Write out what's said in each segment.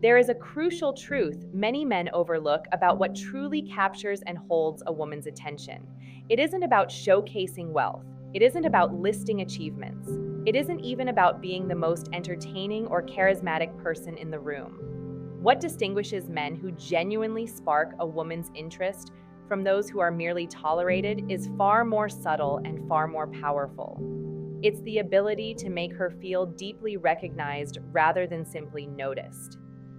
There is a crucial truth many men overlook about what truly captures and holds a woman's attention. It isn't about showcasing wealth. It isn't about listing achievements. It isn't even about being the most entertaining or charismatic person in the room. What distinguishes men who genuinely spark a woman's interest from those who are merely tolerated is far more subtle and far more powerful. It's the ability to make her feel deeply recognized rather than simply noticed.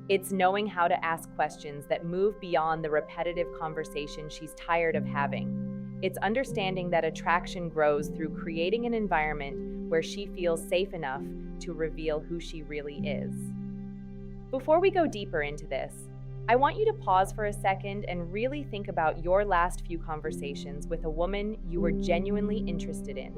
It's knowing how to ask questions that move beyond the repetitive conversation she's tired of having. It's understanding that attraction grows through creating an environment where she feels safe enough to reveal who she really is. Before we go deeper into this, I want you to pause for a second and really think about your last few conversations with a woman you were genuinely interested in.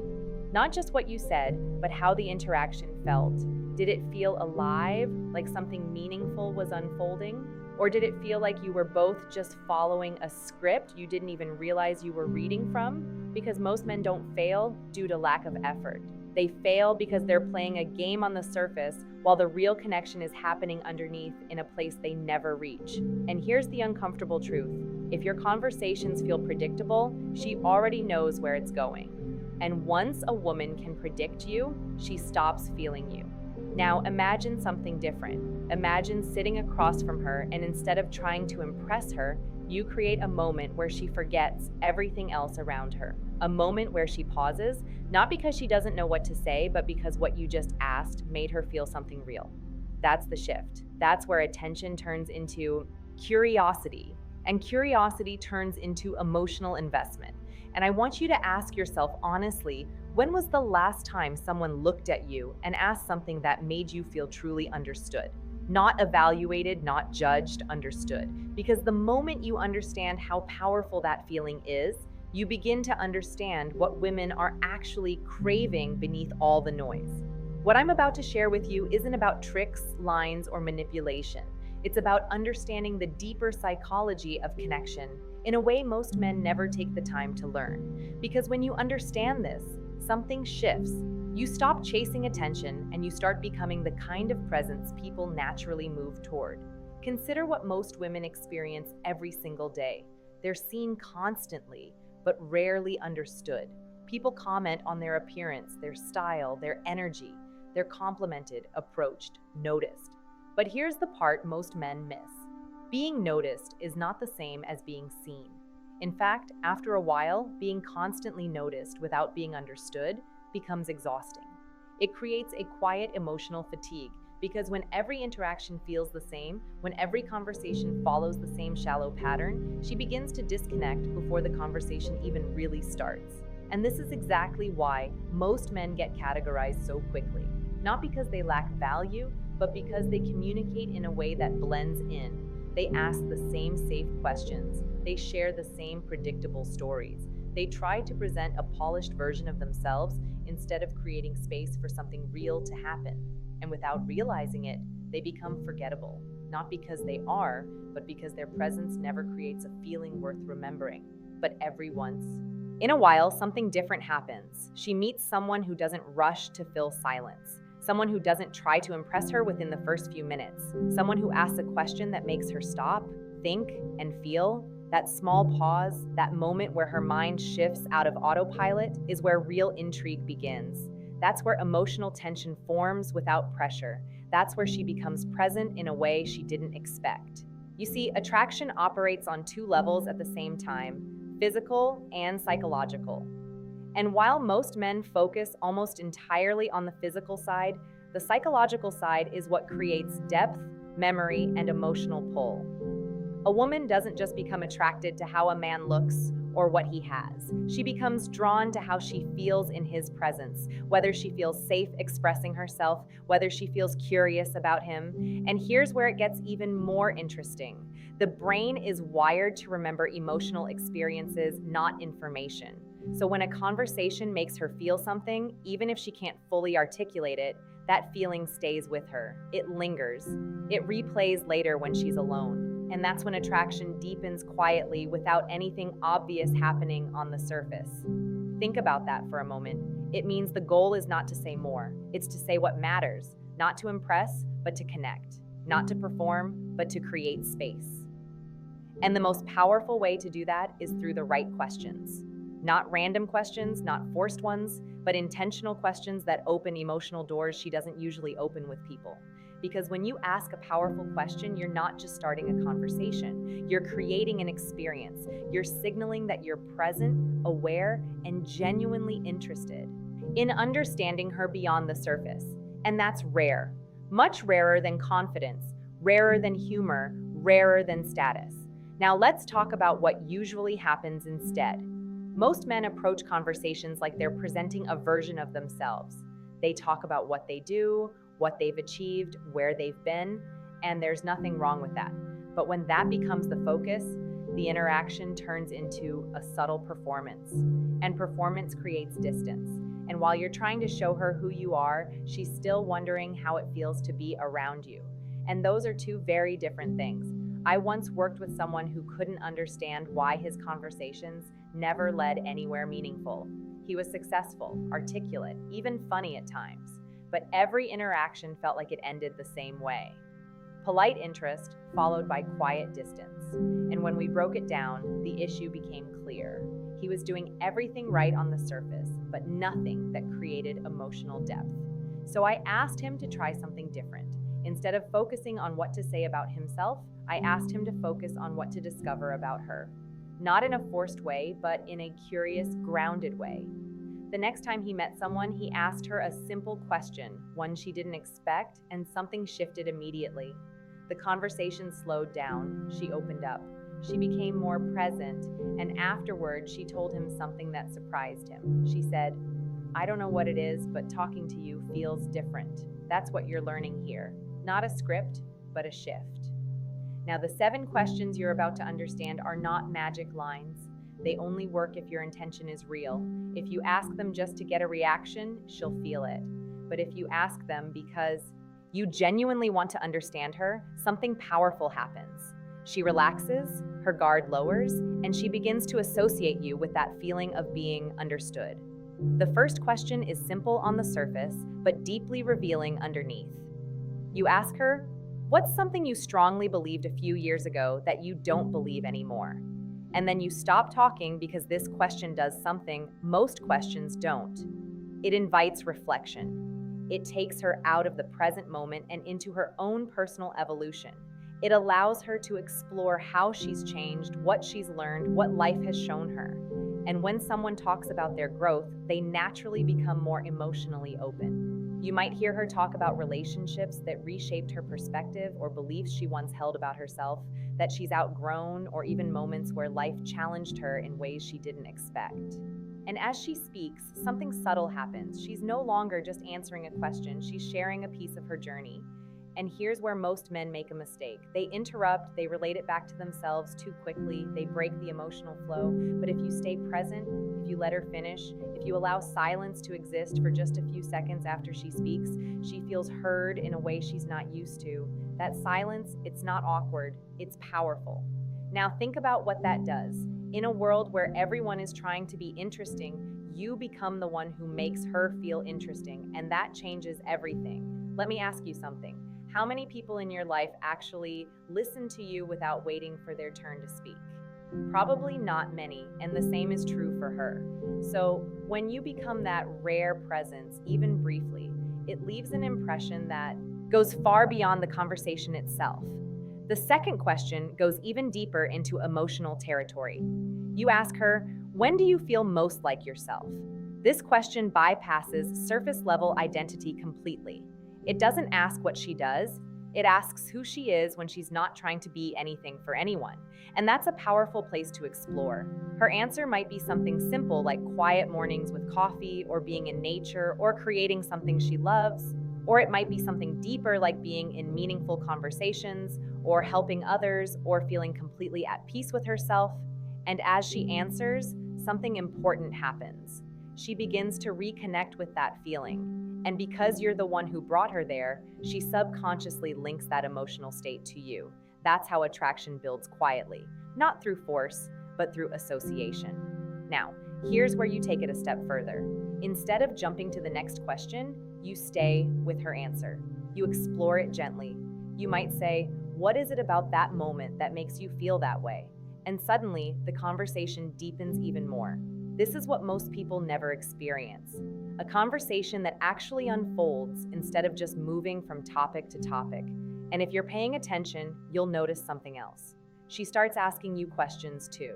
Not just what you said, but how the interaction felt. Did it feel alive, like something meaningful was unfolding? Or did it feel like you were both just following a script you didn't even realize you were reading from? Because most men don't fail due to lack of effort. They fail because they're playing a game on the surface while the real connection is happening underneath in a place they never reach. And here's the uncomfortable truth. If your conversations feel predictable, she already knows where it's going. And once a woman can predict you, she stops feeling you. Now imagine something different. Imagine sitting across from her, and instead of trying to impress her, you create a moment where she forgets everything else around her. A moment where she pauses, not because she doesn't know what to say, but because what you just asked made her feel something real. That's the shift. That's where attention turns into curiosity, and curiosity turns into emotional investment. And I want you to ask yourself honestly, when was the last time someone looked at you and asked something that made you feel truly understood? Not evaluated, not judged, understood. Because the moment you understand how powerful that feeling is, you begin to understand what women are actually craving beneath all the noise. What I'm about to share with you isn't about tricks, lines, or manipulation. It's about understanding the deeper psychology of connection in a way most men never take the time to learn. Because when you understand this, something shifts. You stop chasing attention and you start becoming the kind of presence people naturally move toward. Consider what most women experience every single day. They're seen constantly, but rarely understood. People comment on their appearance, their style, their energy. They're complimented, approached, noticed. But here's the part most men miss. Being noticed is not the same as being seen. In fact, after a while, being constantly noticed without being understood becomes exhausting. It creates a quiet emotional fatigue because when every interaction feels the same, when every conversation follows the same shallow pattern, she begins to disconnect before the conversation even really starts. And this is exactly why most men get categorized so quickly. Not because they lack value, but because they communicate in a way that blends in. They ask the same safe questions. They share the same predictable stories. They try to present a polished version of themselves instead of creating space for something real to happen. And without realizing it, they become forgettable, not because they are, but because their presence never creates a feeling worth remembering. But every once in a while, something different happens. She meets someone who doesn't rush to fill silence. Someone who doesn't try to impress her within the first few minutes. Someone who asks a question that makes her stop, think, and feel. That small pause, that moment where her mind shifts out of autopilot, is where real intrigue begins. That's where emotional tension forms without pressure. That's where she becomes present in a way she didn't expect. You see, attraction operates on two levels at the same time: physical and psychological. And while most men focus almost entirely on the physical side, the psychological side is what creates depth, memory, and emotional pull. A woman doesn't just become attracted to how a man looks or what he has. She becomes drawn to how she feels in his presence, whether she feels safe expressing herself, whether she feels curious about him. And here's where it gets even more interesting. The brain is wired to remember emotional experiences, not information. So when a conversation makes her feel something, even if she can't fully articulate it, that feeling stays with her. It lingers. It replays later when she's alone. And that's when attraction deepens quietly without anything obvious happening on the surface. Think about that for a moment. It means the goal is not to say more. It's to say what matters, not to impress, but to connect. not to perform, but to create space. And the most powerful way to do that is through the right questions. Not random questions, not forced ones, but intentional questions that open emotional doors she doesn't usually open with people. Because when you ask a powerful question, you're not just starting a conversation, you're creating an experience. You're signaling that you're present, aware, and genuinely interested in understanding her beyond the surface. And that's rare, much rarer than confidence, rarer than humor, rarer than status. Now let's talk about what usually happens instead. Most men approach conversations like they're presenting a version of themselves. They talk about what they do, what they've achieved, where they've been, and there's nothing wrong with that. But when that becomes the focus, the interaction turns into a subtle performance. And performance creates distance. And while you're trying to show her who you are, she's still wondering how it feels to be around you. And those are two very different things. I once worked with someone who couldn't understand why his conversations never led anywhere meaningful. He was successful, articulate, even funny at times, but every interaction felt like it ended the same way. Polite interest followed by quiet distance. And when we broke it down, the issue became clear. He was doing everything right on the surface, but nothing that created emotional depth. So I asked him to try something different. Instead of focusing on what to say about himself, I asked him to focus on what to discover about her. Not in a forced way, but in a curious, grounded way. The next time he met someone, he asked her a simple question, one she didn't expect, and something shifted immediately. The conversation slowed down. She opened up. She became more present, and afterward, she told him something that surprised him. She said, "I don't know what it is, but talking to you feels different. That's what you're learning here. Not a script, but a shift." Now, the 7 questions you're about to understand are not magic lines. They only work if your intention is real. If you ask them just to get a reaction, she'll feel it. But if you ask them because you genuinely want to understand her, something powerful happens. She relaxes, her guard lowers, and she begins to associate you with that feeling of being understood. The first question is simple on the surface, but deeply revealing underneath. You ask her, "What's something you strongly believed a few years ago that you don't believe anymore?" And then you stop talking because this question does something most questions don't. It invites reflection. It takes her out of the present moment and into her own personal evolution. It allows her to explore how she's changed, what she's learned, what life has shown her. And when someone talks about their growth, they naturally become more emotionally open. You might hear her talk about relationships that reshaped her perspective or beliefs she once held about herself, that she's outgrown, or even moments where life challenged her in ways she didn't expect. And as she speaks, something subtle happens. She's no longer just answering a question, she's sharing a piece of her journey. And here's where most men make a mistake. They interrupt, they relate it back to themselves too quickly, they break the emotional flow. But if you stay present, if you let her finish, if you allow silence to exist for just a few seconds after she speaks, she feels heard in a way she's not used to. That silence, it's not awkward, it's powerful. Now think about what that does. In a world where everyone is trying to be interesting, you become the one who makes her feel interesting, and that changes everything. Let me ask you something. How many people in your life actually listen to you without waiting for their turn to speak? Probably not many, and the same is true for her. So when you become that rare presence, even briefly, it leaves an impression that goes far beyond the conversation itself. The second question goes even deeper into emotional territory. You ask her, "When do you feel most like yourself?" This question bypasses surface-level identity completely. It doesn't ask what she does, it asks who she is when she's not trying to be anything for anyone. And that's a powerful place to explore. Her answer might be something simple like quiet mornings with coffee, or being in nature, or creating something she loves. Or it might be something deeper like being in meaningful conversations, or helping others, or feeling completely at peace with herself. And as she answers, something important happens. She begins to reconnect with that feeling. And because you're the one who brought her there, she subconsciously links that emotional state to you. That's how attraction builds quietly, not through force, but through association. Now, here's where you take it a step further. Instead of jumping to the next question, you stay with her answer. You explore it gently. You might say, "What is it about that moment that makes you feel that way?" And suddenly, the conversation deepens even more. This is what most people never experience: a conversation that actually unfolds instead of just moving from topic to topic. And if you're paying attention, you'll notice something else. She starts asking you questions too,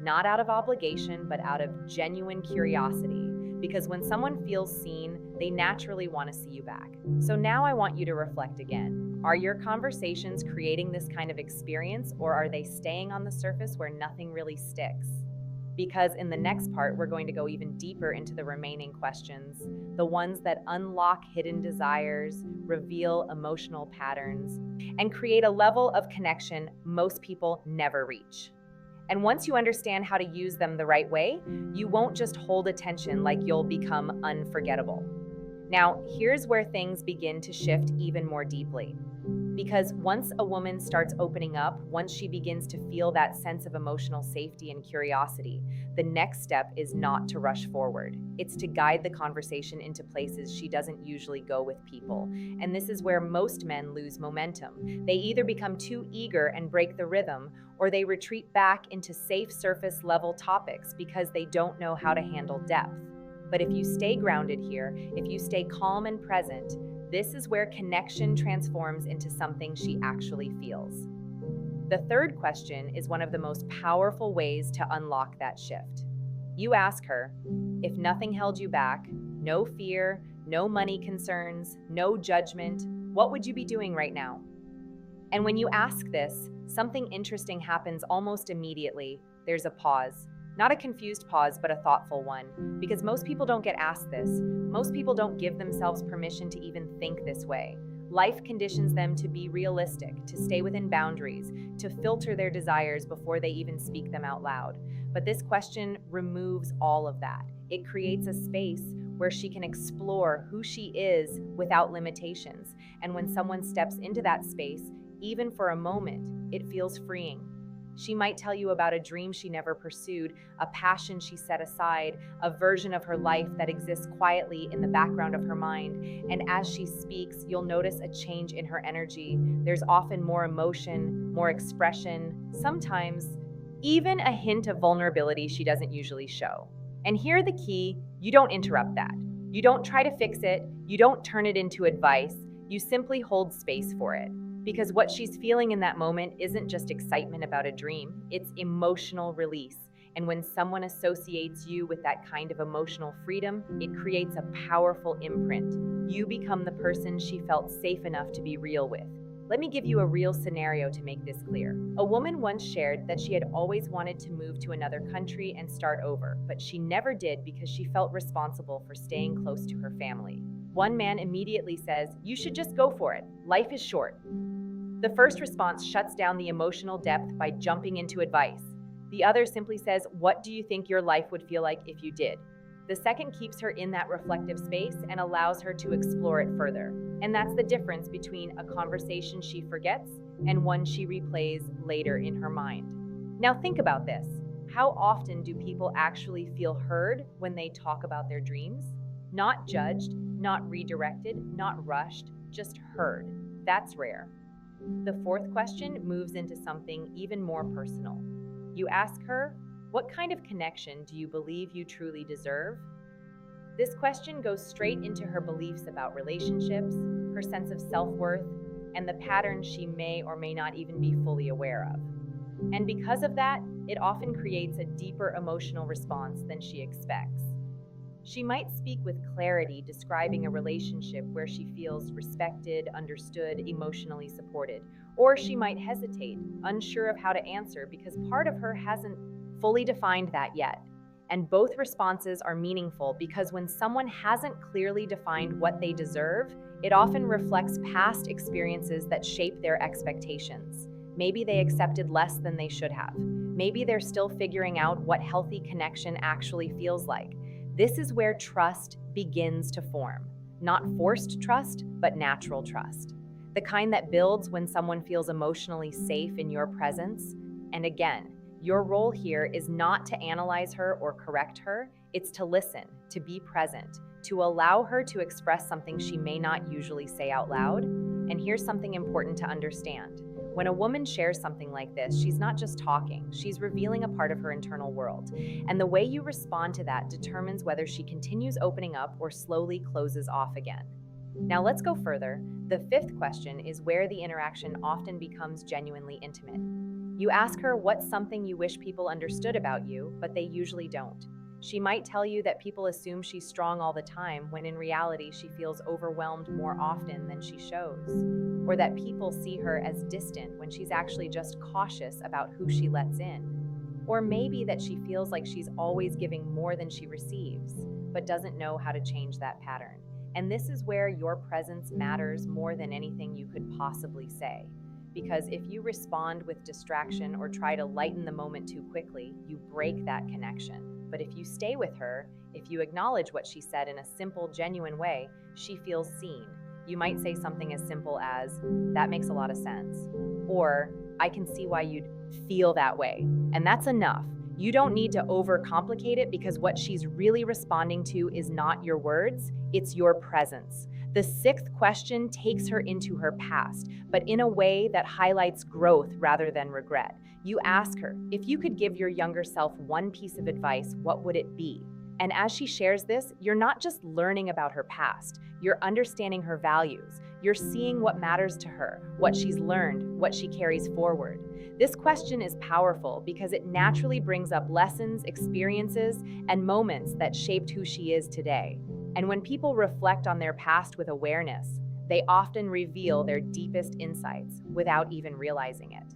not out of obligation, but out of genuine curiosity. Because when someone feels seen, they naturally want to see you back. So now I want you to reflect again. Are your conversations creating this kind of experience, or are they staying on the surface where nothing really sticks? Because in the next part, we're going to go even deeper into the remaining questions, the ones that unlock hidden desires, reveal emotional patterns, and create a level of connection most people never reach. And once you understand how to use them the right way, you won't just hold attention, like you'll become unforgettable. Now, here's where things begin to shift even more deeply. Because once a woman starts opening up, once she begins to feel that sense of emotional safety and curiosity, the next step is not to rush forward. It's to guide the conversation into places she doesn't usually go with people. And this is where most men lose momentum. They either become too eager and break the rhythm, or they retreat back into safe surface level topics because they don't know how to handle depth. But if you stay grounded here, if you stay calm and present, this is where connection transforms into something she actually feels. The third question is one of the most powerful ways to unlock that shift. You ask her, if nothing held you back, no fear, no money concerns, no judgment, what would you be doing right now? And when you ask this, something interesting happens almost immediately. There's a pause. Not a confused pause, but a thoughtful one. Because most people don't get asked this. Most people don't give themselves permission to even think this way. Life conditions them to be realistic, to stay within boundaries, to filter their desires before they even speak them out loud. But this question removes all of that. It creates a space where she can explore who she is without limitations. And when someone steps into that space, even for a moment, it feels freeing. She might tell you about a dream she never pursued, a passion she set aside, a version of her life that exists quietly in the background of her mind. And as she speaks, you'll notice a change in her energy. There's often more emotion, more expression, sometimes even a hint of vulnerability she doesn't usually show. And here the key: you don't interrupt that. You don't try to fix it. You don't turn it into advice. You simply hold space for it. Because what she's feeling in that moment isn't just excitement about a dream, it's emotional release. And when someone associates you with that kind of emotional freedom, it creates a powerful imprint. You become the person she felt safe enough to be real with. Let me give you a real scenario to make this clear. A woman once shared that she had always wanted to move to another country and start over, but she never did because she felt responsible for staying close to her family. One man immediately says, "You should just go for it. Life is short." The first response shuts down the emotional depth by jumping into advice. The other simply says, "What do you think your life would feel like if you did?" The second keeps her in that reflective space and allows her to explore it further. And that's the difference between a conversation she forgets and one she replays later in her mind. Now think about this. How often do people actually feel heard when they talk about their dreams? Not judged, not redirected, not rushed, just heard. That's rare. The fourth question moves into something even more personal. You ask her, what kind of connection do you believe you truly deserve? This question goes straight into her beliefs about relationships, her sense of self-worth, and the patterns she may or may not even be fully aware of. And because of that, it often creates a deeper emotional response than she expects. She might speak with clarity, describing a relationship where she feels respected, understood, emotionally supported. Or she might hesitate, unsure of how to answer because part of her hasn't fully defined that yet. And both responses are meaningful because when someone hasn't clearly defined what they deserve, it often reflects past experiences that shape their expectations. Maybe they accepted less than they should have. Maybe they're still figuring out what healthy connection actually feels like. This is where trust begins to form. Not forced trust, but natural trust. The kind that builds when someone feels emotionally safe in your presence. And again, your role here is not to analyze her or correct her, it's to listen, to be present, to allow her to express something she may not usually say out loud. And here's something important to understand. When a woman shares something like this, she's not just talking, she's revealing a part of her internal world. And the way you respond to that determines whether she continues opening up or slowly closes off again. Now let's go further. The fifth question is where the interaction often becomes genuinely intimate. You ask her what's something you wish people understood about you, but they usually don't. She might tell you that people assume she's strong all the time, when in reality she feels overwhelmed more often than she shows. Or that people see her as distant when she's actually just cautious about who she lets in. Or maybe that she feels like she's always giving more than she receives, but doesn't know how to change that pattern. And this is where your presence matters more than anything you could possibly say. Because if you respond with distraction or try to lighten the moment too quickly, you break that connection. But if you stay with her, if you acknowledge what she said in a simple, genuine way, she feels seen. You might say something as simple as, "That makes a lot of sense," or "I can see why you'd feel that way." And that's enough. You don't need to overcomplicate it, because what she's really responding to is not your words, it's your presence. The sixth question takes her into her past, but in a way that highlights growth rather than regret. You ask her, if you could give your younger self one piece of advice, what would it be? And as she shares this, you're not just learning about her past, you're understanding her values. You're seeing what matters to her, what she's learned, what she carries forward. This question is powerful because it naturally brings up lessons, experiences, and moments that shaped who she is today. And when people reflect on their past with awareness, they often reveal their deepest insights without even realizing it.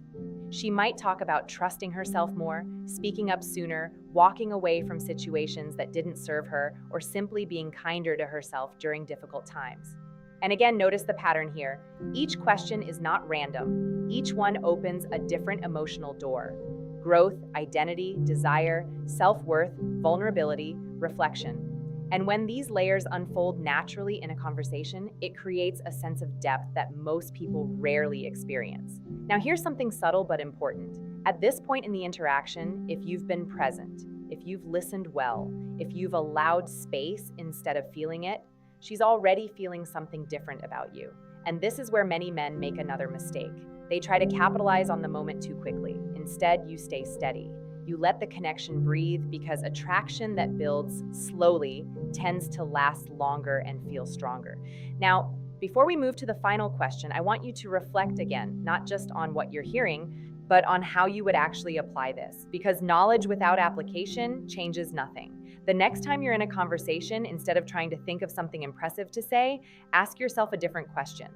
She might talk about trusting herself more, speaking up sooner, walking away from situations that didn't serve her, or simply being kinder to herself during difficult times. And again, notice the pattern here. Each question is not random. Each one opens a different emotional door. Growth, identity, desire, self-worth, vulnerability, reflection. And when these layers unfold naturally in a conversation, it creates a sense of depth that most people rarely experience. Now, here's something subtle but important. At this point in the interaction, if you've been present, if you've listened well, if you've allowed space instead of feeling it, she's already feeling something different about you. And this is where many men make another mistake. They try to capitalize on the moment too quickly. Instead, you stay steady. You let the connection breathe, because attraction that builds slowly tends to last longer and feel stronger. Now, before we move to the final question, I want you to reflect again, not just on what you're hearing, but on how you would actually apply this, because knowledge without application changes nothing. The next time you're in a conversation, instead of trying to think of something impressive to say, ask yourself a different question.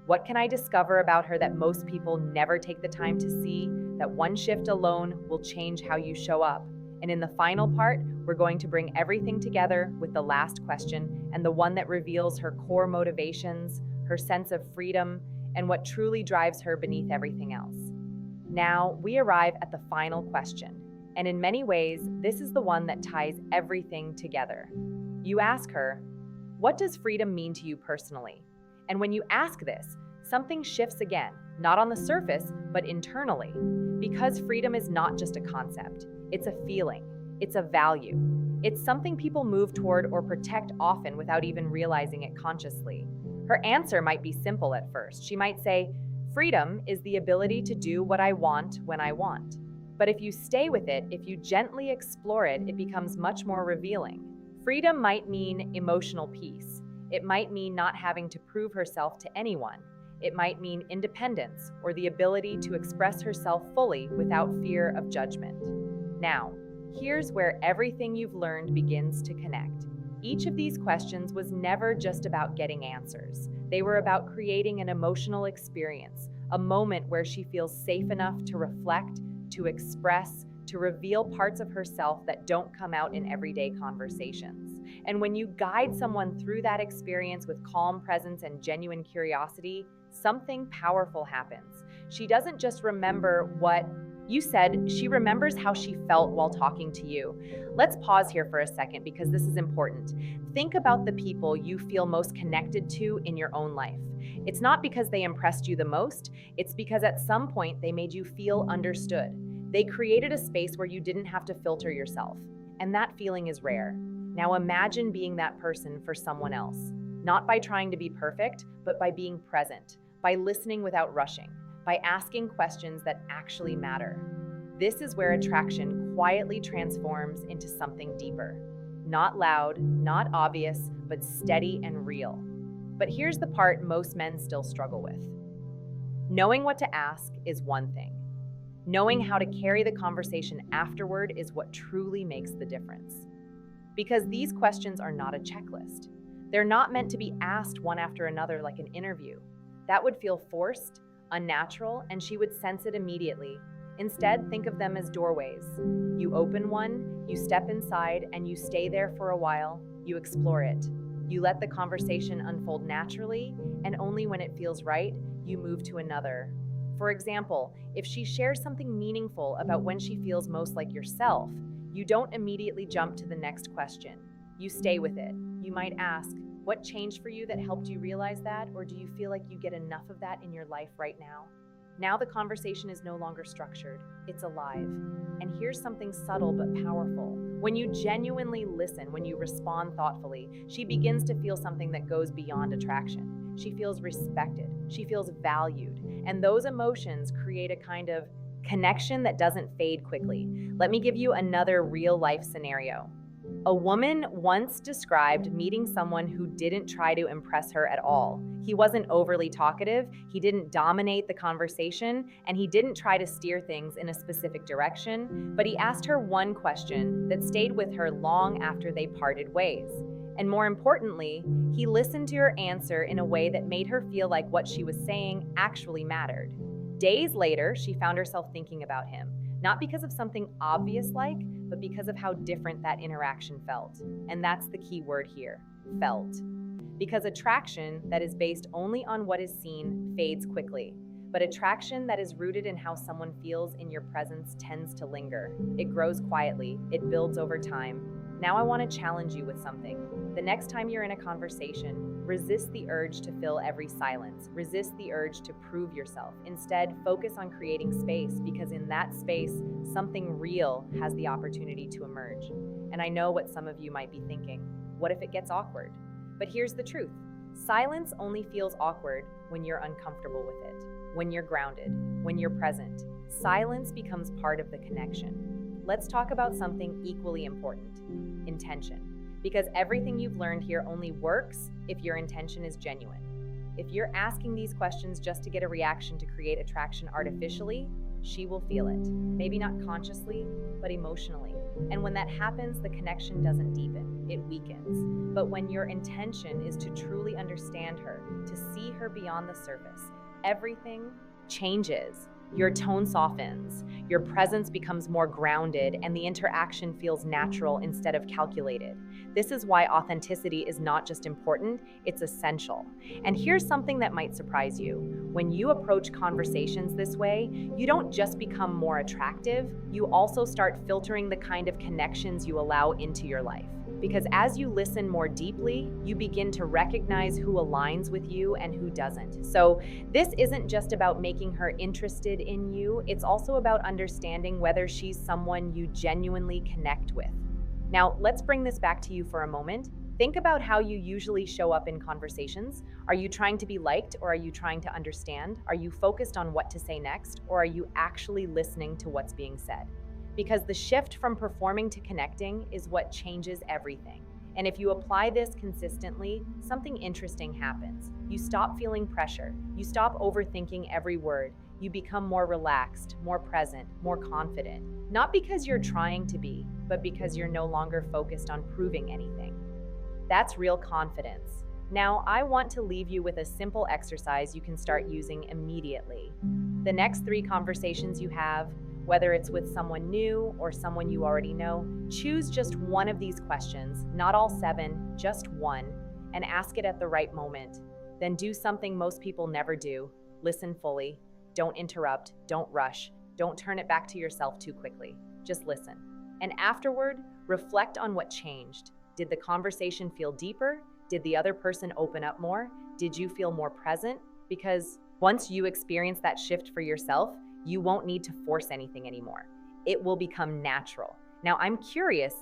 What can I discover about her that most people never take the time to see? That one shift alone will change how you show up. And in the final part, we're going to bring everything together with the last question, and the one that reveals her core motivations, her sense of freedom, and what truly drives her beneath everything else. Now, we arrive at the final question. And in many ways, this is the one that ties everything together. You ask her, what does freedom mean to you personally? And when you ask this, something shifts again, not on the surface, but internally. Because freedom is not just a concept, it's a feeling, it's a value. It's something people move toward or protect often without even realizing it consciously. Her answer might be simple at first. She might say, freedom is the ability to do what I want when I want. But if you stay with it, if you gently explore it, it becomes much more revealing. Freedom might mean emotional peace. It might mean not having to prove herself to anyone. It might mean independence, or the ability to express herself fully without fear of judgment. Now, here's where everything you've learned begins to connect. Each of these questions was never just about getting answers. They were about creating an emotional experience, a moment where she feels safe enough to reflect, to express, to reveal parts of herself that don't come out in everyday conversations. And when you guide someone through that experience with calm presence and genuine curiosity, something powerful happens. She doesn't just remember what you said, she remembers how she felt while talking to you. Let's pause here for a second, because this is important. Think about the people you feel most connected to in your own life. It's not because they impressed you the most, it's because at some point they made you feel understood. They created a space where you didn't have to filter yourself, and that feeling is rare. Now imagine being that person for someone else, not by trying to be perfect, but by being present, by listening without rushing, by asking questions that actually matter. This is where attraction quietly transforms into something deeper. Not loud, not obvious, but steady and real. But here's the part most men still struggle with. Knowing what to ask is one thing. Knowing how to carry the conversation afterward is what truly makes the difference. Because these questions are not a checklist. They're not meant to be asked one after another like an interview. That would feel forced, unnatural, and she would sense it immediately. Instead, think of them as doorways. You open one, you step inside, and you stay there for a while. You explore it. You let the conversation unfold naturally, and only when it feels right, you move to another. For example, if she shares something meaningful about when she feels most like yourself, you don't immediately jump to the next question. You stay with it. You might ask, what changed for you that helped you realize that? Or do you feel like you get enough of that in your life right now? Now the conversation is no longer structured, it's alive. And here's something subtle but powerful. When you genuinely listen, when you respond thoughtfully, she begins to feel something that goes beyond attraction. She feels respected, she feels valued, and those emotions create a kind of connection that doesn't fade quickly. Let me give you another real-life scenario. A woman once described meeting someone who didn't try to impress her at all. He wasn't overly talkative, he didn't dominate the conversation, and he didn't try to steer things in a specific direction, but he asked her one question that stayed with her long after they parted ways. And more importantly, he listened to her answer in a way that made her feel like what she was saying actually mattered. Days later, she found herself thinking about him, not because of something obvious but because of how different that interaction felt. And that's the key word here, felt. Because attraction that is based only on what is seen fades quickly, but attraction that is rooted in how someone feels in your presence tends to linger. It grows quietly, it builds over time. Now I want to challenge you with something. The next time you're in a conversation, resist the urge to fill every silence. Resist the urge to prove yourself. Instead, focus on creating space, because in that space, something real has the opportunity to emerge. And I know what some of you might be thinking. What if it gets awkward? But here's the truth. Silence only feels awkward when you're uncomfortable with it, when you're grounded, when you're present. Silence becomes part of the connection. Let's talk about something equally important, intention. Because everything you've learned here only works if your intention is genuine. If you're asking these questions just to get a reaction to create attraction artificially, she will feel it. Maybe not consciously, but emotionally. And when that happens, the connection doesn't deepen, it weakens. But when your intention is to truly understand her, to see her beyond the surface, everything changes. Your tone softens, your presence becomes more grounded, and the interaction feels natural instead of calculated. This is why authenticity is not just important, it's essential. And here's something that might surprise you. When you approach conversations this way, you don't just become more attractive, you also start filtering the kind of connections you allow into your life. Because as you listen more deeply, you begin to recognize who aligns with you and who doesn't. So this isn't just about making her interested in you, it's also about understanding whether she's someone you genuinely connect with. Now, let's bring this back to you for a moment. Think about how you usually show up in conversations. Are you trying to be liked, or are you trying to understand? Are you focused on what to say next, or are you actually listening to what's being said? Because the shift from performing to connecting is what changes everything. And if you apply this consistently, something interesting happens. You stop feeling pressure. You stop overthinking every word. You become more relaxed, more present, more confident. Not because you're trying to be, but because you're no longer focused on proving anything. That's real confidence. Now, I want to leave you with a simple exercise you can start using immediately. The next 3 conversations you have, whether it's with someone new or someone you already know, choose just one of these questions, not all 7, just one, and ask it at the right moment. Then do something most people never do. Listen fully. Don't interrupt. Don't rush. Don't turn it back to yourself too quickly. Just listen. And afterward, reflect on what changed. Did the conversation feel deeper? Did the other person open up more? Did you feel more present? Because once you experience that shift for yourself, you won't need to force anything anymore. It will become natural. Now, I'm curious,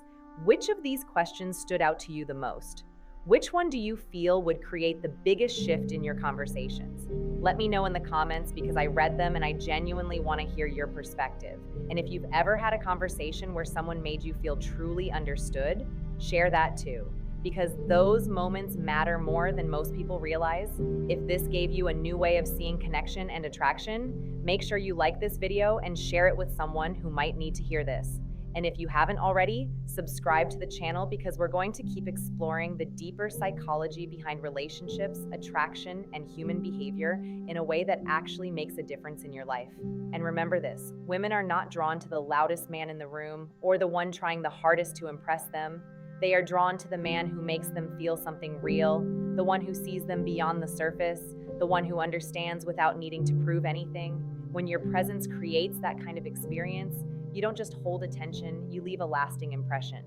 which of these questions stood out to you the most? Which one do you feel would create the biggest shift in your conversations? Let me know in the comments because I read them and I genuinely want to hear your perspective. And if you've ever had a conversation where someone made you feel truly understood, share that too. Because those moments matter more than most people realize. If this gave you a new way of seeing connection and attraction, make sure you like this video and share it with someone who might need to hear this. And if you haven't already, subscribe to the channel because we're going to keep exploring the deeper psychology behind relationships, attraction, and human behavior in a way that actually makes a difference in your life. And remember this, women are not drawn to the loudest man in the room or the one trying the hardest to impress them. They are drawn to the man who makes them feel something real, the one who sees them beyond the surface, the one who understands without needing to prove anything. When your presence creates that kind of experience, you don't just hold attention, you leave a lasting impression.